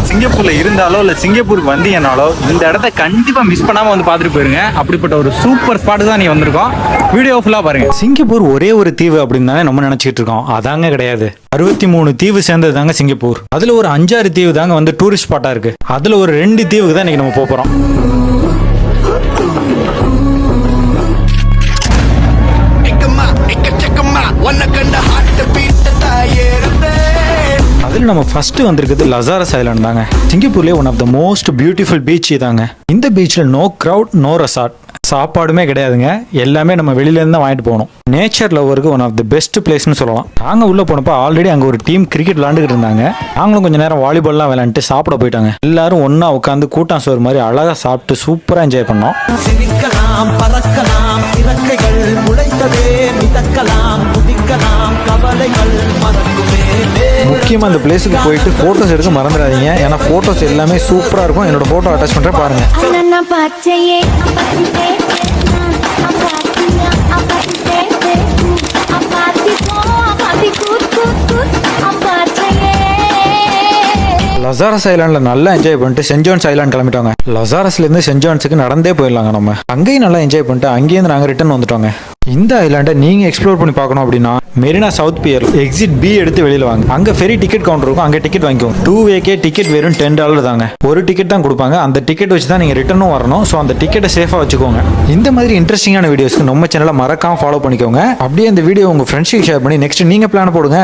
சிங்கப்பூர்ல இருந்தாலோ இல்லை சிங்கப்பூருக்கு வந்தீங்கன்னாலோ இந்த இடத்த கண்டிப்பாக மிஸ் பண்ணாமல் வந்து பார்த்துட்டு போயிருங்க. அப்படிப்பட்ட ஒரு சூப்பர் ஸ்பாட்டு தான் நீ வந்திருக்கோம். வீடியோ ஃபுல்லாக பாருங்க. சிங்கப்பூர் ஒரே ஒரு தீவு அப்படின்னு தானே நம்ம நினச்சிக்கிட்டு இருக்கோம். அதாங்க கிடையாது. 63 தீவு சேர்ந்தது தாங்க சிங்கப்பூர். அதில் ஒரு 5-6 தீவு தாங்க வந்து டூரிஸ்ட் ஸ்பாட்டாக இருக்கு. அதில் ஒரு 2 தீவுக்கு தான் இன்னைக்கு நம்ம போகிறோம். அதில் நம்ம ஃபர்ஸ்ட் வந்திருக்கிறது லசாரஸ் ஐலாண்ட் தாங்க. சிங்கப்பூர்லேயே one of the most beautiful beach தாங்க. இந்த பீச்சில் நோ க்ரௌட், நோ ரெசார்ட், சாப்பாடுமே கிடையாதுங்க. எல்லாமே நம்ம வெளியிலேருந்து தான் வாங்கிட்டு போகணும். நேச்சர் லவருக்கு ஒன் ஆஃப் த பெஸ்ட் பிளேஸ்னு சொல்லலாம். நாங்கள் உள்ளே போனப்போ ஆல்ரெடி அங்கே ஒரு டீம் கிரிக்கெட் விளாண்டுக்கிட்டு இருந்தாங்க. நாங்களும் கொஞ்சம் நேரம் வாலிபால்லாம் விளையாண்டுட்டு சாப்பிட போயிட்டாங்க. எல்லாரும் ஒன்றா உட்காந்து கூட்டம் சோறு மாதிரி அழகாக சாப்பிட்டு சூப்பராக என்ஜாய் பண்ணோம். முக்கியமாக அந்த பிளேஸுக்கு போயிட்டு ஃபோட்டோஸ் எடுக்க மறந்துடாதீங்க. ஏன்னா ஃபோட்டோஸ் எல்லாமே சூப்பராக இருக்கும். என்னோட ஃபோட்டோ அட்டாச் பண்ணுறேன் பாருங்கள். லசாரஸ் ஐலாண்டில் நல்லா என்ஜாய் பண்ணிட்டு சென்ட் ஜான்ஸ் ஐலாண்ட் கிளம்பிட்டோங்க. லசாரஸ்லேருந்து சென்ட் ஜான்ஸுக்கு நடந்தே போயிடலாங்க. நம்ம அங்கேயும் நல்லா என்ஜாய் பண்ணிட்டு அங்கேயிருந்து நாங்கள் ரிட்டர்ன் வந்துட்டோங்க. இந்த ஐலாண்டை நீங்கள் எக்ஸ்ப்ளோர் பண்ணி பார்க்கணும் அப்படின்னா Marina south pier exit B எடுத்து வெளியில் வாங்க. அங்கே ஃபெரி டிக்கெட் கவுண்டர் இருக்கும். அங்கே டிக்கெட் வாங்கிக்கோங்க. 2 வேக்கே டிக்கெட் வெறும் $10 தாங்க. ஒரு டிக்கெட் தான் கொடுப்பாங்க. அந்த டிக்கெட் வச்சு தான் நீங்கள் ரிட்டர்னும் வரணும். ஸோ அந்த டிக்கெட்டை சேஃபாக வச்சுக்கோங்க. இந்த மாதிரி இன்ட்ரெஸ்டிங்கான வீடியோஸ்க்கு நம்ம சேனலை மறக்காம ஃபாலோ பண்ணிக்கோங்க. அப்படியே இந்த வீடியோ உங்கள் ஃப்ரெண்ட்ஸுக்கு ஷேர் பண்ணி நெக்ஸ்ட் நீங்கள் பிளான் போடுங்க.